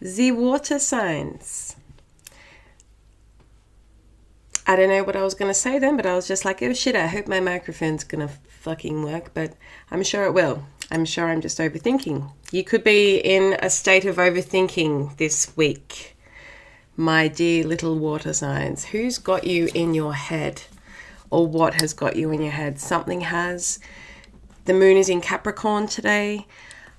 The water signs. I don't know what I was going to say then, but I was just like, oh shit, I hope my microphone's going to fucking work, but I'm sure it will. I'm sure I'm just overthinking. You could be in a state of overthinking this week, my dear little water signs. Who's got you in your head? Or what has got you in your head? Something has. The moon is in Capricorn today.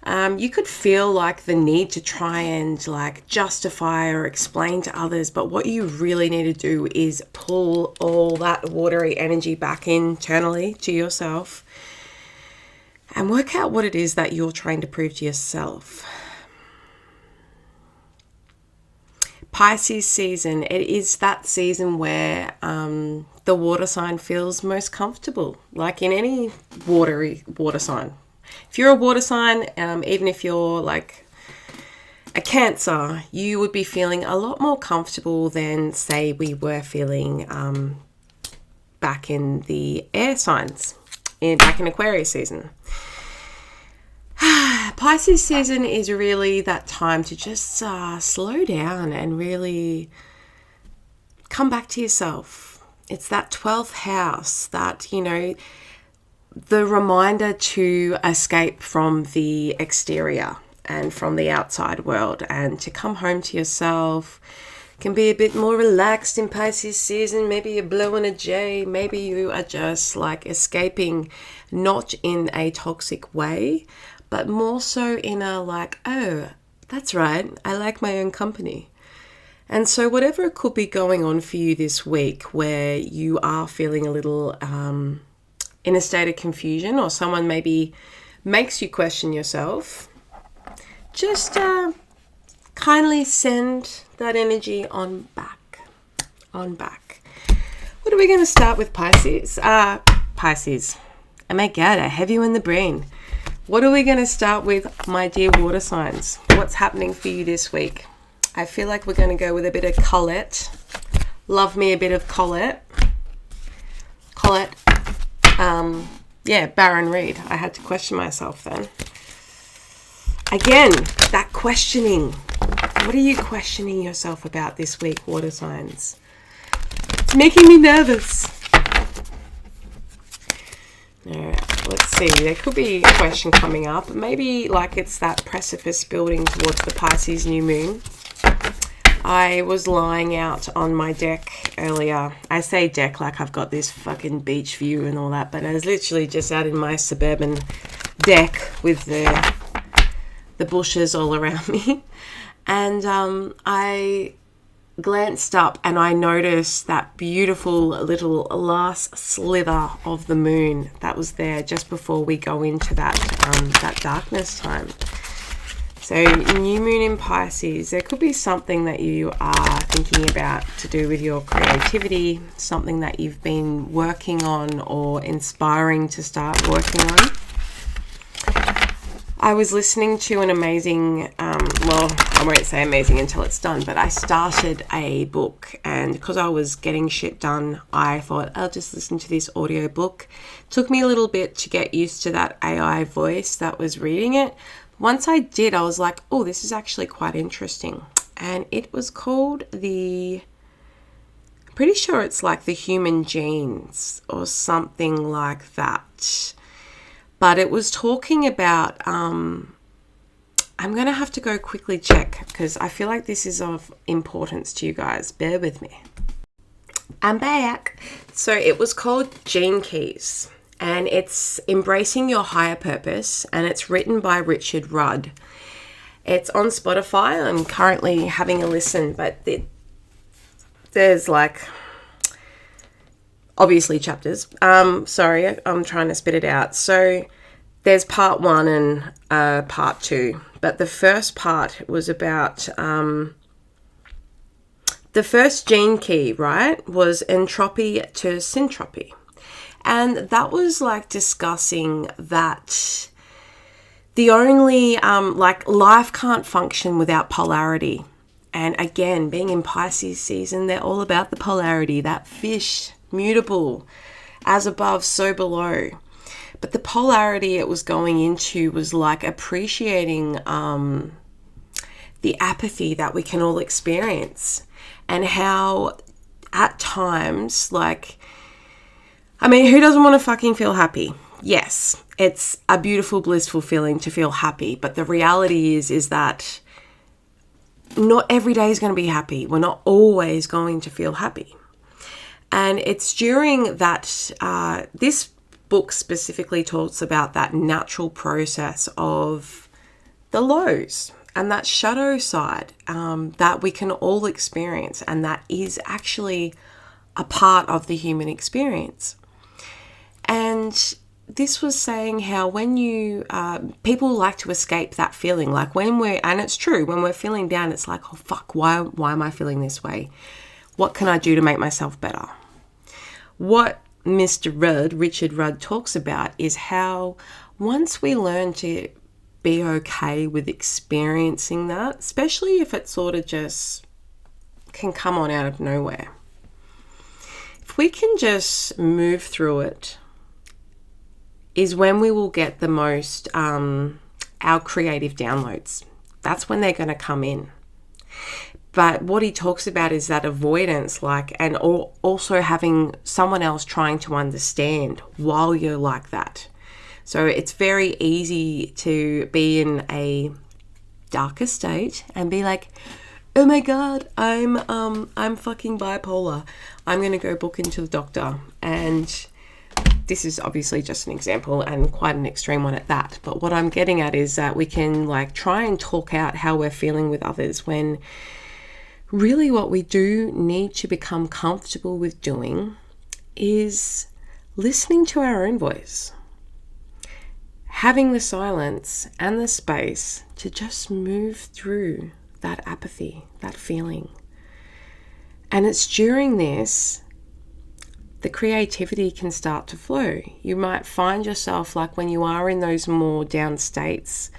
You could feel like the need to try and like justify or explain to others, but what you really need to do is pull all that watery energy back internally to yourself and work out what it is that you're trying to prove to yourself. Pisces season, it is that season where the water sign feels most comfortable, like in any water sign. If you're a water sign, even if you're like a Cancer, you would be feeling a lot more comfortable than, say, we were feeling back in the air signs, back in Aquarius season. Pisces season is really that time to just slow down and really come back to yourself. It's that 12th house that, the reminder to escape from the exterior and from the outside world and to come home to yourself. Can be a bit more relaxed in Pisces season. Maybe you're blowing a J. Maybe you are just like escaping, not in a toxic way, but more so in a like, oh, that's right, I like my own company. And so whatever it could be going on for you this week where you are feeling a little in a state of confusion, or someone maybe makes you question yourself, just kindly send that energy on back. What are we going to start with, Pisces? Pisces. Oh my God, I have you in the brain. What are we going to start with, my dear water signs? What's happening for you this week? I feel like we're going to go with a bit of Colette. Love me a bit of Colette. Baron Reed. I had to question myself then. Again, that questioning. What are you questioning yourself about this week, water signs? It's making me nervous. Alright, let's see. There could be a question coming up. Maybe like it's that precipice building towards the Pisces new moon. I was lying out on my deck earlier. I say deck like I've got this fucking beach view and all that, but I was literally just out in my suburban deck with the bushes all around me. And I glanced up and I noticed that beautiful little last slither of the moon that was there just before we go into that darkness time. So new moon in Pisces, there could be something that you are thinking about to do with your creativity, something that you've been working on or inspiring to start working on. I was listening to an amazing, I won't say amazing until it's done, but I started a book, and because I was getting shit done, I thought I'll just listen to this audio book. Took me a little bit to get used to that AI voice that was reading it. Once I did, I was like, oh, this is actually quite interesting. And it was called I'm pretty sure it's like The Human Genes or something like that. But it was talking about, I'm going to have to go quickly check because I feel like this is of importance to you guys. Bear with me. I'm back. So it was called Gene Keys. And it's Embracing Your Higher Purpose, and it's written by Richard Rudd. It's on Spotify. I'm currently having a listen, but there's like obviously chapters. Sorry, I'm trying to spit it out. So there's part 1 and part 2, but the first part was about the first gene key, right, was entropy to syntropy. And that was like discussing that the only, life can't function without polarity. And again, being in Pisces season, they're all about the polarity, that fish, mutable, as above, so below. But the polarity it was going into was like appreciating the apathy that we can all experience, and how at times, like, I mean, who doesn't want to fucking feel happy? Yes, it's a beautiful, blissful feeling to feel happy. But the reality is that not every day is going to be happy. We're not always going to feel happy. And it's during that, this book specifically talks about that natural process of the lows and that shadow side that we can all experience. And that is actually a part of the human experience. And this was saying how when you, people like to escape that feeling, like when we're, and it's true, when we're feeling down, it's like, oh fuck, why am I feeling this way? What can I do to make myself better? What Richard Rudd talks about is how once we learn to be okay with experiencing that, especially if it sort of just can come on out of nowhere, if we can just move through it, is when we will get the most, our creative downloads. That's when they're going to come in. But what he talks about is that avoidance, like, and also having someone else trying to understand while you're like that. So it's very easy to be in a darker state and be like, oh my God, I'm fucking bipolar. I'm going to go book into the doctor. And this is obviously just an example and quite an extreme one at that. But what I'm getting at is that we can like try and talk out how we're feeling with others, when really what we do need to become comfortable with doing is listening to our own voice, having the silence and the space to just move through that apathy, that feeling. And it's during this the creativity can start to flow. You might find yourself, like when you are in those more down states,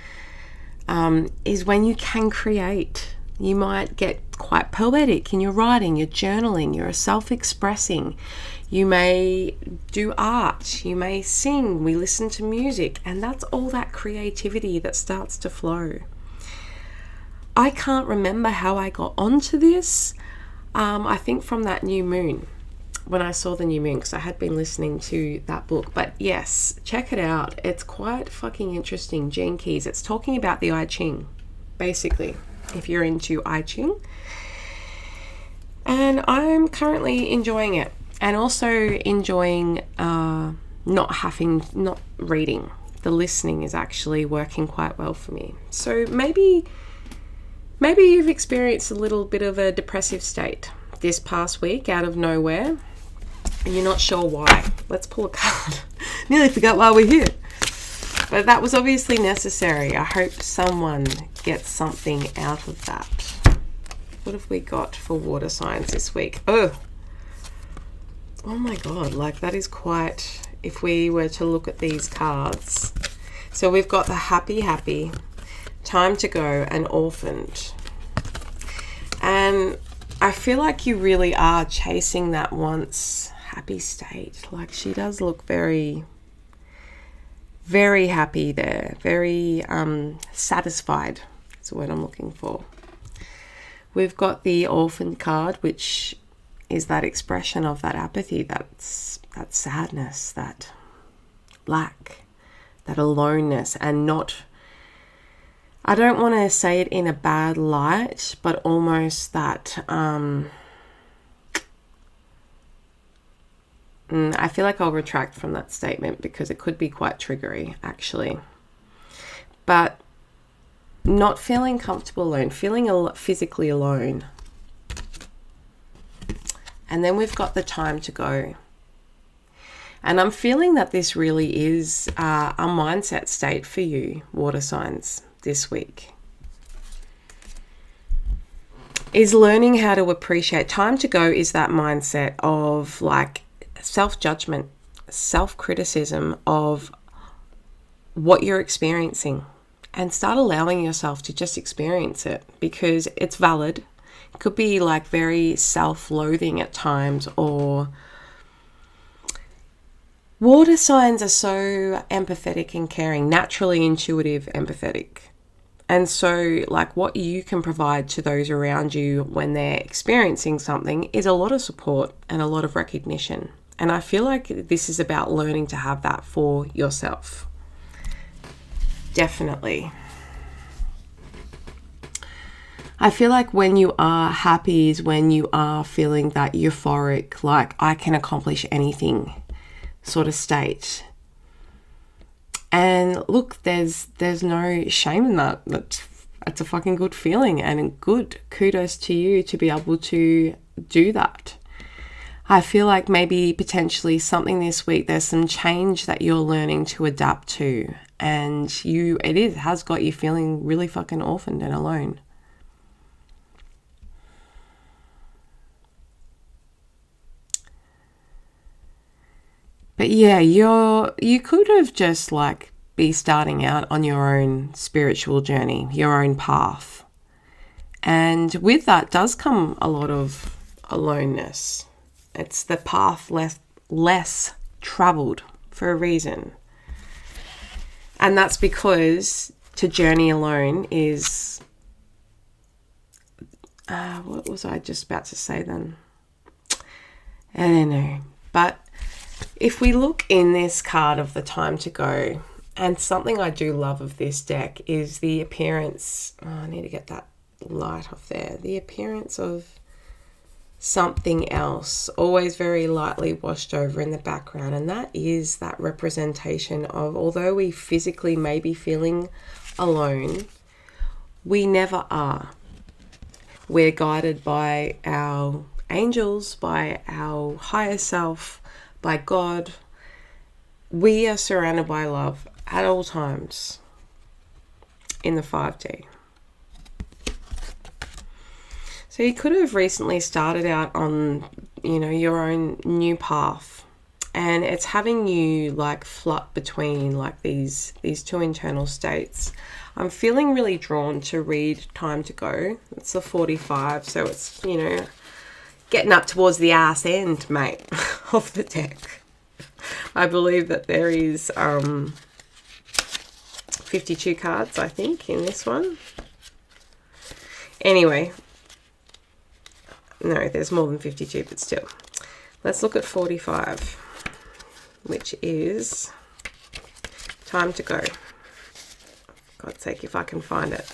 is when you can create. You might get quite poetic in your writing, your journaling, you're self-expressing. You may do art, you may sing, we listen to music, and that's all that creativity that starts to flow. I can't remember how I got onto this. I think from that new moon, when I saw the new moon, because I had been listening to that book. But yes, check it out. It's quite fucking interesting. Gene Keys. It's talking about the I Ching, basically, if you're into I Ching. And I'm currently enjoying it, and also enjoying not reading. The listening is actually working quite well for me. So maybe you've experienced a little bit of a depressive state this past week out of nowhere, and you're not sure why. Let's pull a card. Nearly forgot why we're here. But that was obviously necessary. I hope someone gets something out of that. What have we got for water signs this week? Oh my God, like that is quite, if we were to look at these cards. So we've got the happy, time to go, and orphaned. And I feel like you really are chasing that once happy state. Like she does look very, very happy there. Very satisfied is the word I'm looking for. We've got the orphan card, which is that expression of that apathy, that sadness, that lack, that aloneness, and not, I don't want to say it in a bad light, but almost that, I feel like I'll retract from that statement because it could be quite triggery, actually. But not feeling comfortable alone, feeling physically alone. And then we've got the time to go. And I'm feeling that this really is a mindset state for you, water signs, this week. Is learning how to appreciate. Time to go is that mindset of like self-judgment, self-criticism of what you're experiencing, and start allowing yourself to just experience it because it's valid. It could be like very self-loathing at times, or water signs are so empathetic and caring, naturally intuitive, empathetic. And so, like, what you can provide to those around you when they're experiencing something is a lot of support and a lot of recognition. And I feel like this is about learning to have that for yourself. Definitely. I feel like when you are happy is when you are feeling that euphoric, like I can accomplish anything sort of state. And look, there's no shame in that. It's a fucking good feeling, and good kudos to you to be able to do that. I feel like maybe potentially something this week, there's some change that you're learning to adapt to, and it has got you feeling really fucking orphaned and alone. But yeah, you could have just like be starting out on your own spiritual journey, your own path. And with that does come a lot of aloneness. It's the path less traveled for a reason. And that's because to journey alone is... what was I just about to say then? I don't know. But if we look in this card of the time to go, and something I do love of this deck is the appearance... I need to get that light off there. The appearance of something else, always very lightly washed over in the background. And that is that representation of, although we physically may be feeling alone, we never are. We're guided by our angels, by our higher self, by God. We are surrounded by love at all times in the 5D. So you could have recently started out on, your own new path, and it's having you like flut between like these two internal states. I'm feeling really drawn to read Time to Go. It's the 45, so it's, getting up towards the ass end, mate, of the deck. I believe that there is 52 cards, I think, in this one. Anyway, no, there's more than 52, but still. Let's look at 45, which is Time to Go. For God's sake, if I can find it.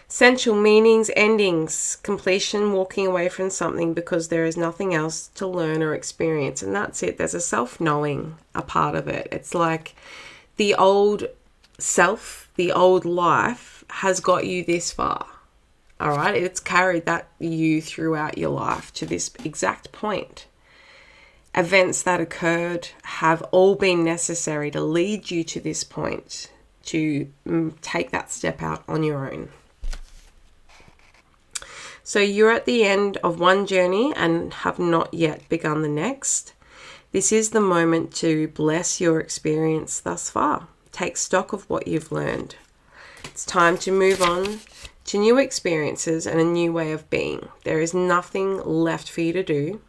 Essential meanings, endings, completion, walking away from something because there is nothing else to learn or experience. And that's it. There's a self-knowing, a part of it. It's like the old self, the old life has got you this far. All right. It's carried you throughout your life to this exact point. Events that occurred have all been necessary to lead you to this point, to take that step out on your own. So you're at the end of one journey and have not yet begun the next. This is the moment to bless your experience thus far. Take stock of what you've learned. It's time to move on to new experiences and a new way of being. There is nothing left for you to do,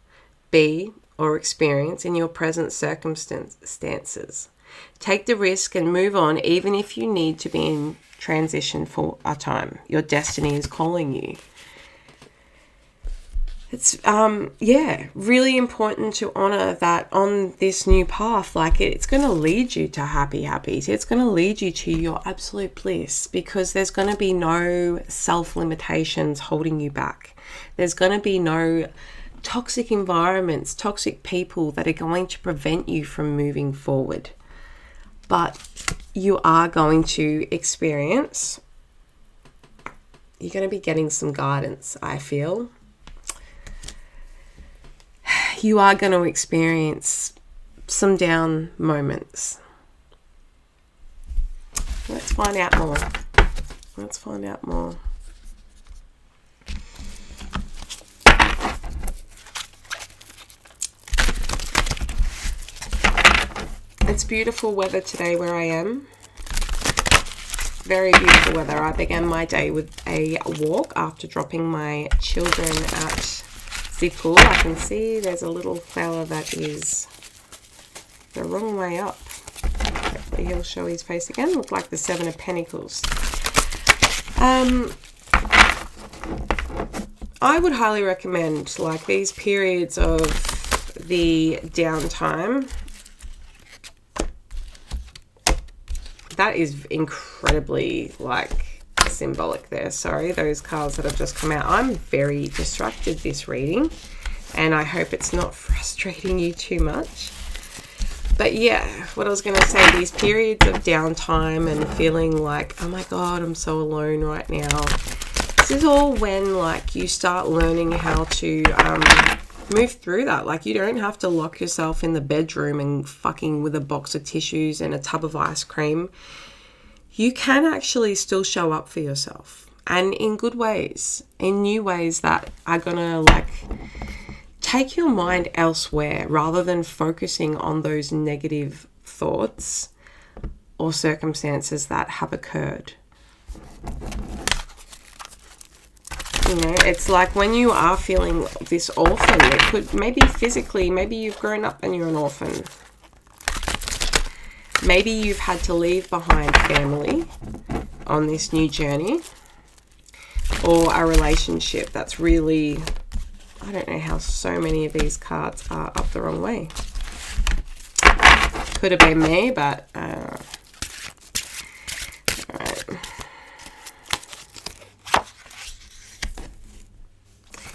be, or experience in your present circumstances. Take the risk and move on, even if you need to be in transition for a time. Your destiny is calling you. It's, really important to honor that on this new path. Like, it's going to lead you to happies. It's going to lead you to your absolute bliss, because there's going to be no self-limitations holding you back. There's going to be no toxic environments, toxic people that are going to prevent you from moving forward. But you are going to experience, you're going to be getting some guidance, I feel. You are going to experience some down moments. Let's find out more. It's beautiful weather today where I am. Very beautiful weather. I began my day with a walk after dropping my children at the pool. I can see there's a little flower that is the wrong way up. Hopefully he'll show his face again. Look like the 7 of Pentacles. I would highly recommend, like, these periods of the downtime. That is incredibly, like, symbolic there. Sorry, those cards that have just come out. I'm very distracted this reading, and I hope it's not frustrating you too much. But yeah, what I was going to say, these periods of downtime and feeling like, oh my God, I'm so alone right now. This is all when, like, you start learning how to move through that. Like, you don't have to lock yourself in the bedroom and fucking with a box of tissues and a tub of ice cream. You can actually still show up for yourself, and in good ways, in new ways that are going to, like, take your mind elsewhere rather than focusing on those negative thoughts or circumstances that have occurred. You know, it's like when you are feeling this orphan, it could maybe physically, maybe you've grown up and you're an orphan. Maybe you've had to leave behind family on this new journey, or a relationship that's really, I don't know how so many of these cards are up the wrong way. Could have been me, but all right.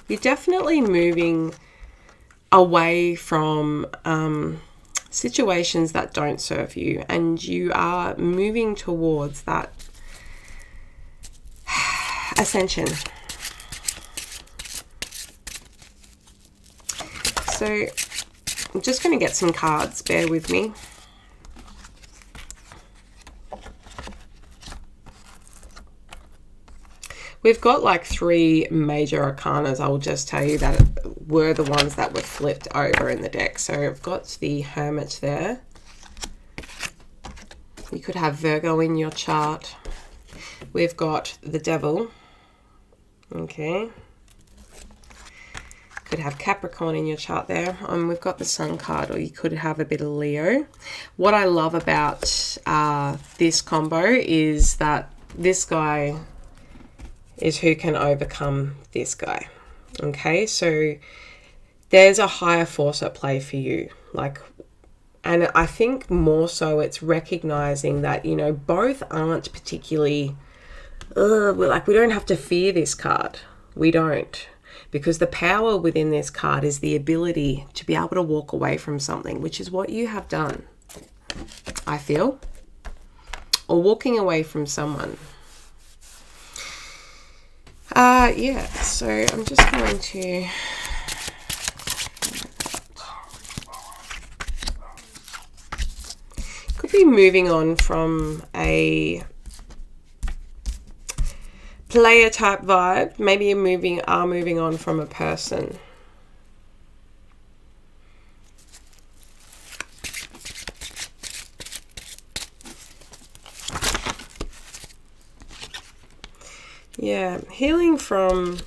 You're definitely moving away from situations that don't serve you, and you are moving towards that ascension. So I'm just going to get some cards, bear with me. We've got like 3 major arcanas, I will just tell you, that were the ones that were flipped over in the deck. So I've got the Hermit there. You could have Virgo in your chart. We've got the Devil. Okay. Could have Capricorn in your chart there. We've got the Sun card, or you could have a bit of Leo. What I love about this combo is that this guy is who can overcome this guy. Okay, so there's a higher force at play for you. Like, and I think more so it's recognizing that, you know, both aren't particularly, like, we don't have to fear this card. We don't. Because the power within this card is the ability to be able to walk away from something, which is what you have done, I feel. Or walking away from someone. Yeah, so I'm just going to... Could be moving on from a player type vibe. Maybe you're moving on from a person. Yeah, healing from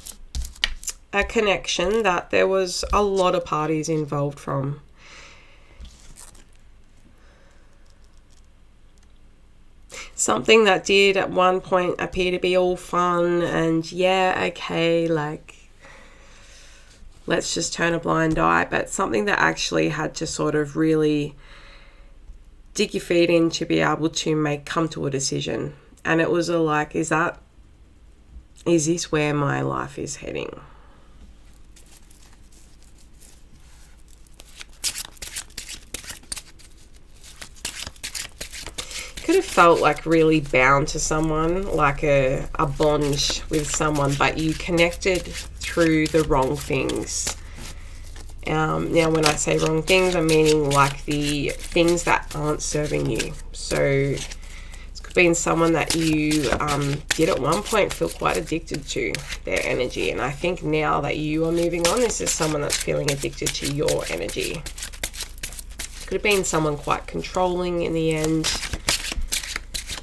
a connection that there was a lot of parties involved from. Something that did at one point appear to be all fun and yeah, okay, like, let's just turn a blind eye, but something that actually had to sort of really dig your feet in to be able to come to a decision. And it was like, is this where my life is heading? Could have felt like really bound to someone, like a bond with someone, but you connected through the wrong things. Now, when I say wrong things, I'm meaning like the things that aren't serving you. So it's been someone that you did at one point feel quite addicted to their energy. And I think now that you are moving on, this is someone that's feeling addicted to your energy. Could have been someone quite controlling in the end,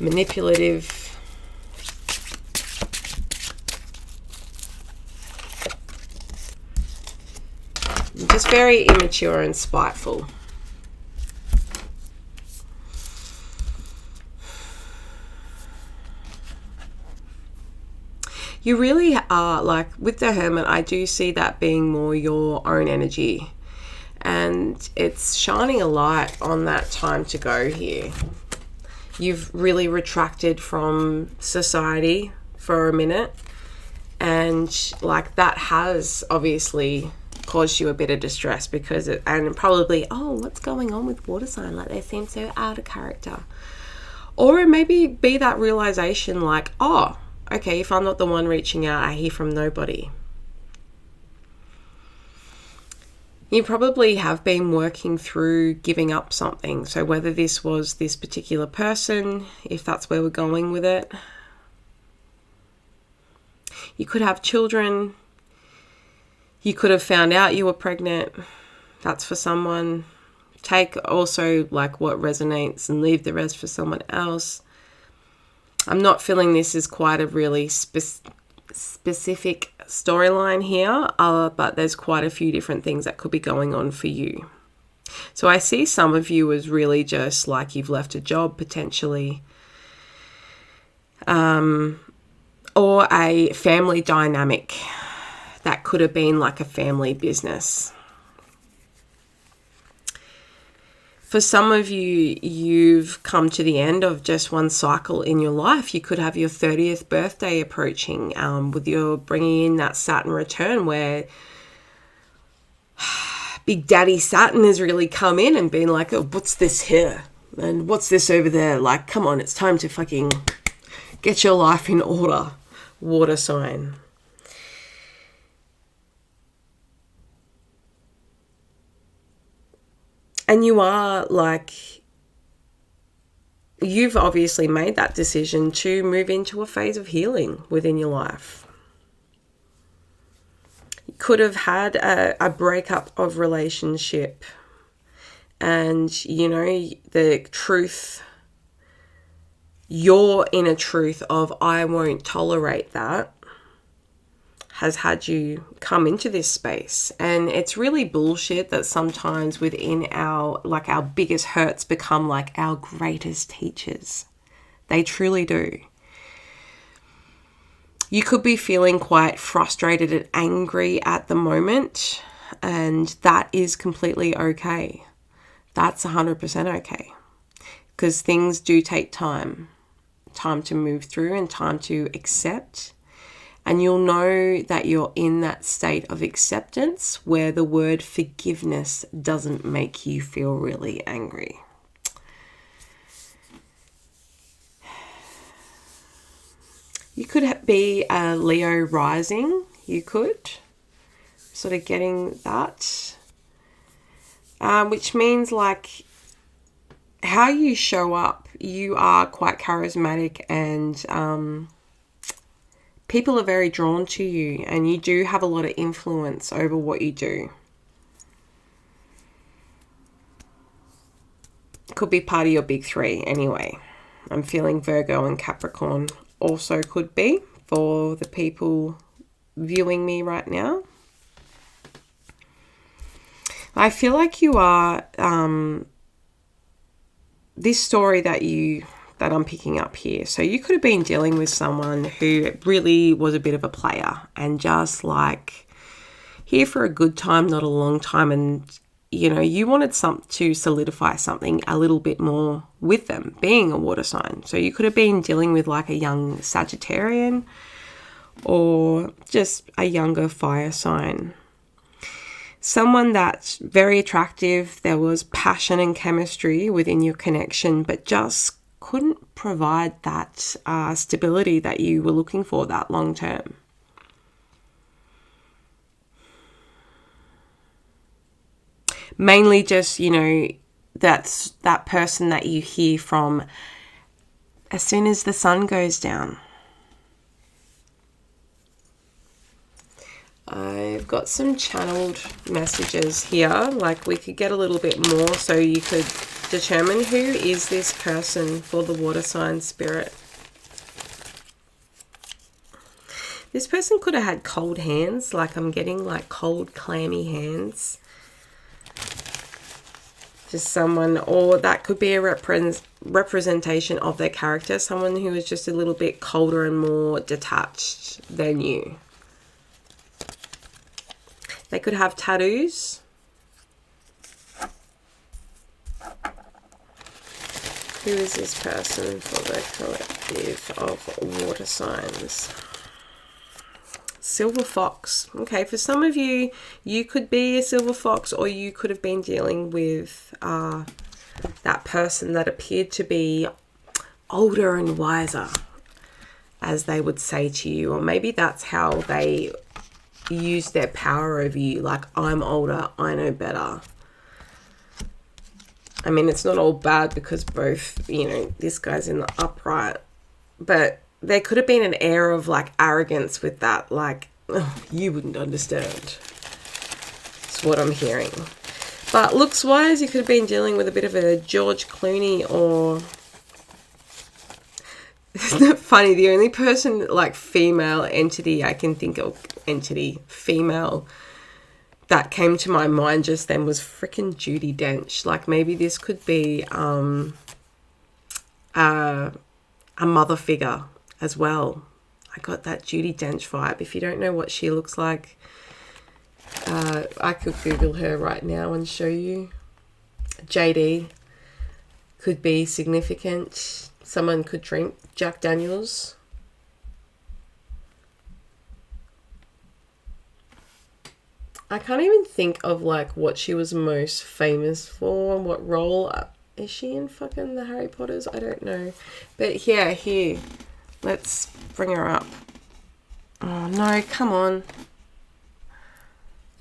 manipulative. Just very immature and spiteful. You really are, like with the Hermit, I do see that being more your own energy. And it's shining a light on that time to go here. You've really retracted from society for a minute. And like that has obviously caused you a bit of distress because and probably, oh, what's going on with water sign? Like they seem so out of character. Or it maybe be that realization like, oh, okay, if I'm not the one reaching out, I hear from nobody. You probably have been working through giving up something. So whether this was this particular person, if that's where we're going with it. You could have children. You could have found out you were pregnant. That's for someone. Take also like what resonates and leave the rest for someone else. I'm not feeling this is quite a really specific storyline here, but there's quite a few different things that could be going on for you. So I see some of you as really just like you've left a job potentially, or a family dynamic that could have been like a family business. For some of you, you've come to the end of just one cycle in your life. You could have your 30th birthday approaching with your bringing in that Saturn return where Big Daddy Saturn has really come in and been like, oh, what's this here? And what's this over there? Like, come on, it's time to fucking get your life in order. Water sign. And you are like, you've obviously made that decision to move into a phase of healing within your life. You could have had a breakup of relationship and, you know, the truth, your inner truth of I won't tolerate that has had you come into this space. And it's really bullshit that sometimes within our biggest hurts become like our greatest teachers. They truly do. You could be feeling quite frustrated and angry at the moment, and that is completely okay. That's 100% okay. Because things do take time to move through and time to accept. And you'll know that you're in that state of acceptance where the word forgiveness doesn't make you feel really angry. You could be a Leo rising. You could. Sort of getting that. Which means like how you show up. You are quite charismatic and people are very drawn to you and you do have a lot of influence over what you do. Could be part of your big three anyway. I'm feeling Virgo and Capricorn also could be for the people viewing me right now. I feel like you are, this story that I'm picking up here. So you could have been dealing with someone who really was a bit of a player and just like here for a good time, not a long time. And, you know, you wanted to solidify something a little bit more with them being a water sign. So you could have been dealing with like a young Sagittarian or just a younger fire sign. Someone that's very attractive. There was passion and chemistry within your connection, but just couldn't provide that stability that you were looking for that long term. Mainly just, you know, that's that person that you hear from as soon as the sun goes down. I've got some channeled messages here, like we could get a little bit more so you could determine who is this person for the water sign spirit. This person could have had cold hands, like I'm getting like cold, clammy hands. Just someone, or that could be a representation of their character, someone who is just a little bit colder and more detached than you. They could have tattoos. Who is this person for the collective of water signs? Silver fox. Okay, for some of you, you could be a silver fox, or you could have been dealing with that person that appeared to be older and wiser, as they would say to you. Or maybe that's how they use their power over you. Like, I'm older, I know better. I mean, it's not all bad because both, you know, this guy's in the upright. But there could have been an air of, like, arrogance with that. Like, oh, you wouldn't understand. That's what I'm hearing. But looks-wise, you could have been dealing with a bit of a George Clooney or... Isn't it funny? The only person, like, female entity I can think of, female, that came to my mind just then was freaking Judi Dench. Like, maybe this could be a mother figure as well. I got that Judi Dench vibe. If you don't know what she looks like, I could Google her right now and show you. JD could be significant. Someone could drink Jack Daniels. I can't even think of, like, what she was most famous for. What role? Is she in fucking the Harry Potters? I don't know. But yeah, here. Let's bring her up. Oh, no, come on.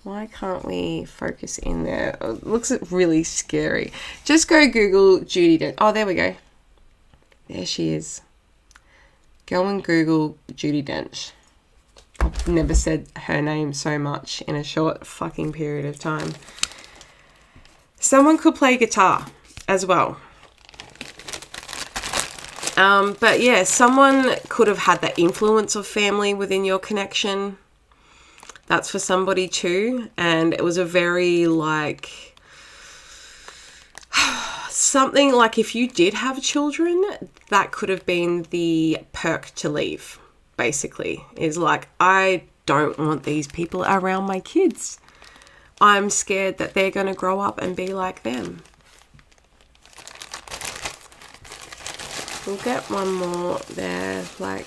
Why can't we focus in there? It looks really scary. Just go Google Judi Dench. Oh, there we go. There she is. Go and Google Judi Dench. I've never said her name so much in a short fucking period of time. Someone could play guitar as well. But yeah, someone could have had the influence of family within your connection. That's for somebody too. And it was a very, like... something like, if you did have children, that could have been the perk to leave, basically. Is like, I don't want these people around my kids. I'm scared that they're going to grow up and be like them. We'll get one more there. Like,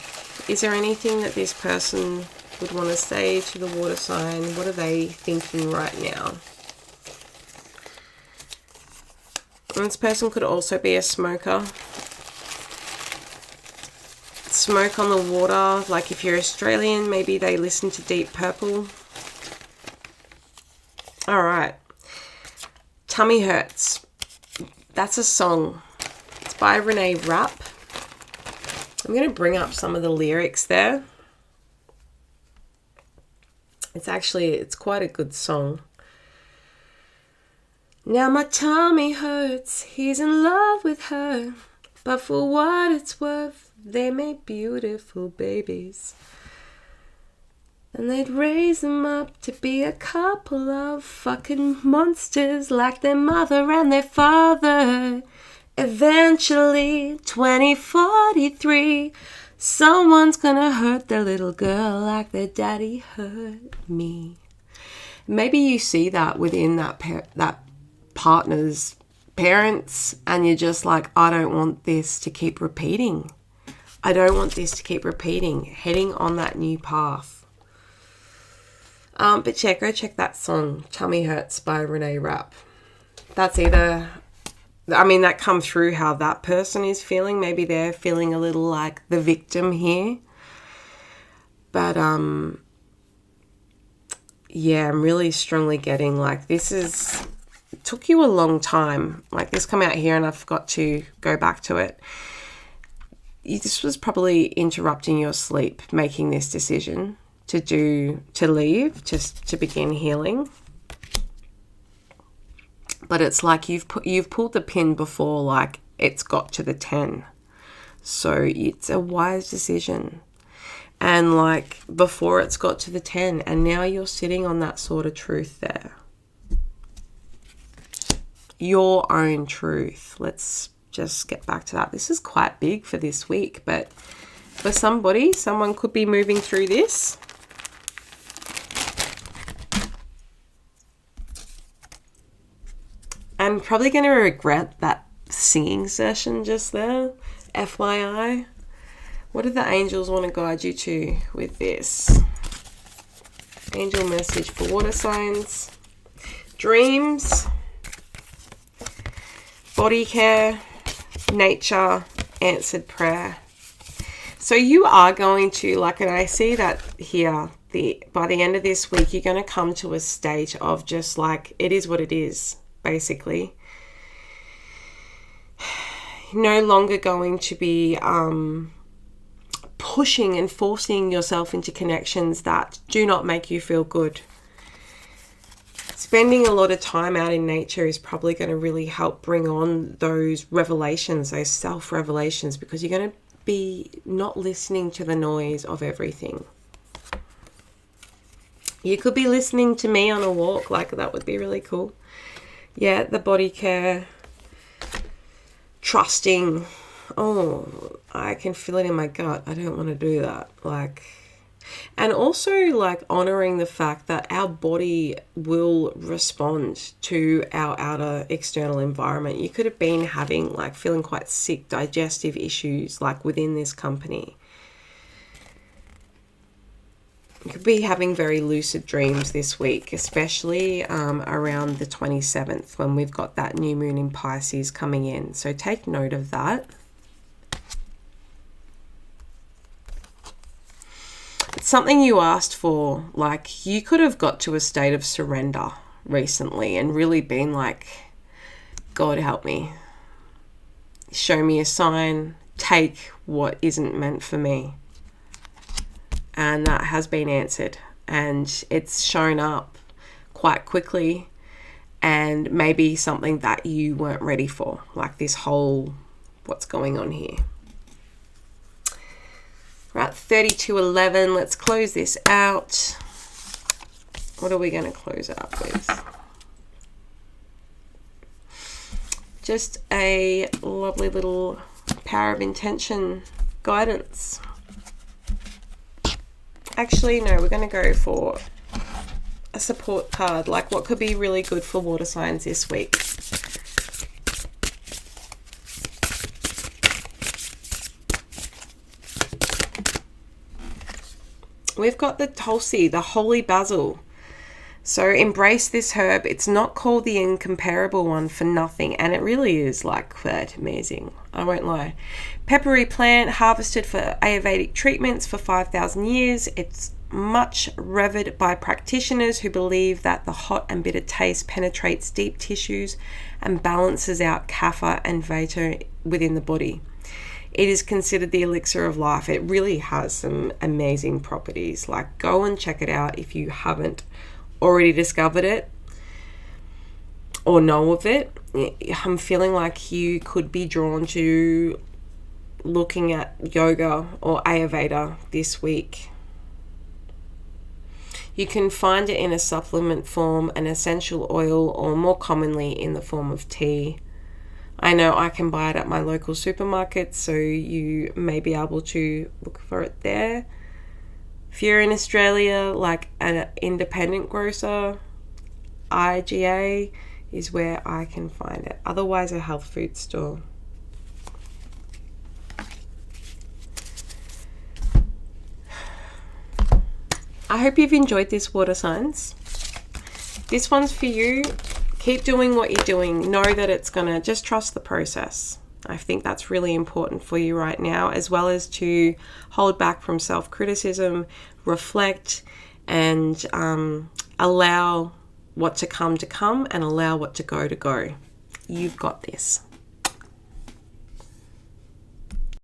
is there anything that this person would want to say to the water sign? What are they thinking right now? And this person could also be a smoker. Smoke on the water. Like, if you're Australian, maybe they listen to Deep Purple. All right. Tummy Hurts. That's a song. It's by Renee Rapp. I'm going to bring up some of the lyrics there. It's quite a good song. Now my tummy hurts, he's in love with her, but for what it's worth, they make beautiful babies. And they'd raise them up to be a couple of fucking monsters like their mother and their father. Eventually, 2043, someone's gonna hurt their little girl like their daddy hurt me. Maybe you see that within that partner's parents, and you're just like, I don't want this to keep repeating. I don't want this to keep repeating, heading on that new path. But yeah, go check that song, Tummy Hurts by Renee Rapp. That's either, I mean, that come through how that person is feeling. Maybe they're feeling a little like the victim here. But, yeah, I'm really strongly getting like this is... took you a long time. Like, this come out here and I forgot to go back to it. This was probably interrupting your sleep, making this decision to leave, just to begin healing. But it's like you've pulled the pin before, like, it's got to the 10. So it's a wise decision. And like before it's got to the 10, and now you're sitting on that sort of truth there. your own truth. Let's just get back to that. This is quite big for this week, but for somebody, someone could be moving through this. I'm probably going to regret that singing session just there, FYI. What do the angels want to guide you to with this? Angel message for water signs. Dreams. Body care. Nature. Answered prayer. So you are going to, like, and I see that here, by the end of this week, you're going to come to a stage of just like, it is what it is, basically. No longer going to be pushing and forcing yourself into connections that do not make you feel good. Spending a lot of time out in nature is probably going to really help bring on those revelations, those self-revelations, because you're going to be not listening to the noise of everything. You could be listening to me on a walk, like that would be really cool. Yeah, the body care. Trusting. Oh, I can feel it in my gut. I don't want to do that. And also honoring the fact that our body will respond to our outer external environment. You could have been having feeling quite sick, digestive issues within this company. You could be having very lucid dreams this week, especially around the 27th when we've got that new moon in Pisces coming in. So take note of that. It's something you asked for. You could have got to a state of surrender recently and really been like, God help me. Show me a sign. Take what isn't meant for me. And that has been answered, and it's shown up quite quickly, and maybe something that you weren't ready for, this whole what's going on here. We're at 32:11. Let's close this out. What are we going to close out with? Just a lovely little power of intention guidance. Actually, no, we're going to go for a support card, what could be really good for water signs this week. We've got the Tulsi, the holy basil. So embrace this herb. It's not called the incomparable one for nothing, and it really is quite amazing. I won't lie. Peppery plant harvested for Ayurvedic treatments for 5,000 years. It's much revered by practitioners who believe that the hot and bitter taste penetrates deep tissues and balances out kapha and vata within the body. It is considered the elixir of life. It really has some amazing properties. Go and check it out if you haven't already discovered it or know of it. I'm feeling like you could be drawn to looking at yoga or Ayurveda this week. You can find it in a supplement form, an essential oil, or more commonly in the form of tea. I know I can buy it at my local supermarket, so you may be able to look for it there. If you're in Australia, an independent grocer, IGA is where I can find it. Otherwise, a health food store. I hope you've enjoyed this, water signs. This one's for you. Keep doing what you're doing. Know that it's going to just trust the process. I think that's really important for you right now, as well as to hold back from self-criticism, reflect, and allow what to come and allow what to go. You've got this.